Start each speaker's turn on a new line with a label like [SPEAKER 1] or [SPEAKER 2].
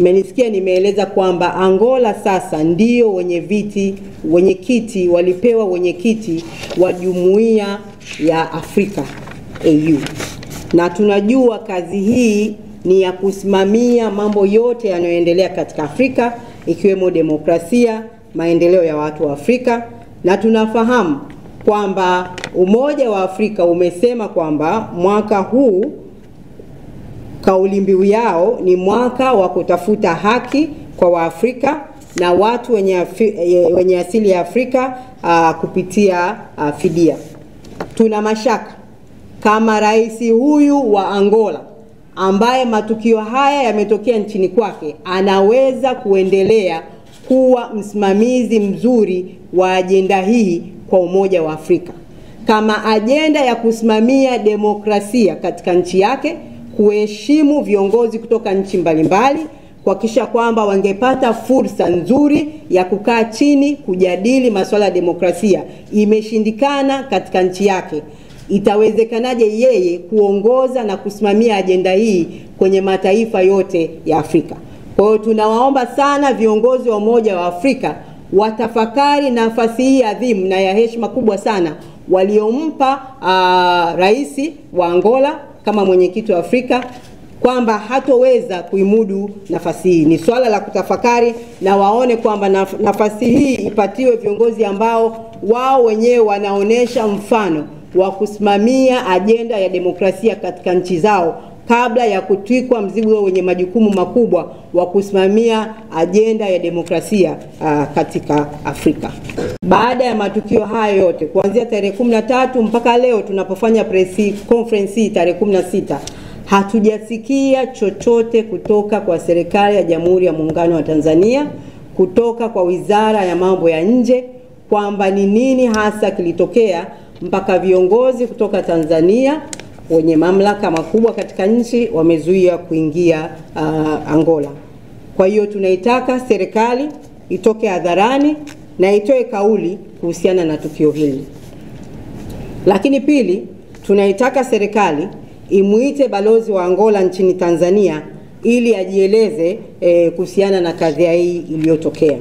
[SPEAKER 1] Mmenisikia nimeeleza kwamba Angola sasa ndio wenyekiti walipewa wenyekiti wa Jumuiya ya Afrika AU. Na tunajua kazi hii ni ya kusimamia mambo yote yanayoendelea katika Afrika, ikiwemo demokrasia, maendeleo ya watu wa Afrika, na tunafahamu kwamba Umoja wa Afrika umesema kwamba mwaka huu kauli mbiu yao ni mwaka wa kutafuta haki kwa Waafrika na watu wenye asili ya Afrika kupitia fidia. Tuna mashaka kama rais huyu wa Angola ambaye matukio haya yametokea nchini kwake anaweza kuendelea kuwa msimamizi mzuri wa ajenda hii kwa Umoja wa Afrika, kama ajenda ya kusimamia demokrasia katika nchi yake, kuheshimu viongozi kutoka nchi mbalimbali, kuhakikisha kwamba wangepata fursa nzuri ya kukaa chini kujadili masuala ya demokrasia. Imeshindikana katika nchi yake, itawezekanaje yeye kuongoza na kusimamia ajenda hii kwenye mataifa yote ya Afrika? Kwa hiyo tunawaomba sana viongozi wa Umoja wa Afrika watafakari nafasi hii adhimu na ya heshima kubwa sana waliompa rais wa Angola kama mwenyekiti wa Afrika, kwamba hatoweza kuimudu nafasi hii. Ni swala la kutafakari, na waone kwamba nafasi hii ipatiwe viongozi ambao wao wenyewe wanaonesha mfano wa kusimamia ajenda ya demokrasia katika nchi zao, kabla ya kutwikwa mzigo wenye majukumu makubwa wa kusimamia ajenda ya demokrasia katika Afrika. Baada ya matukio haya yote, kuanzia tarehe 13 mpaka leo tunapofanya press conference tarehe 16, hatujasikia chochote kutoka kwa serikali ya Jamhuri ya Muungano wa Tanzania, kutoka kwa Wizara ya Mambo ya Nje, kwamba ni nini hasa kilitokea mpaka viongozi kutoka Tanzania wenye mamlaka makubwa katika nchi wamezuia kuingia Angola. Kwa hiyo tunaitaka serikali itoke hadharani na itoe kauli kuhusiana na tukio hili. Lakini pili, tunaitaka serikali imuite balozi wa Angola nchini Tanzania ili ajieleze kuhusiana na kadhia hii iliyotokea.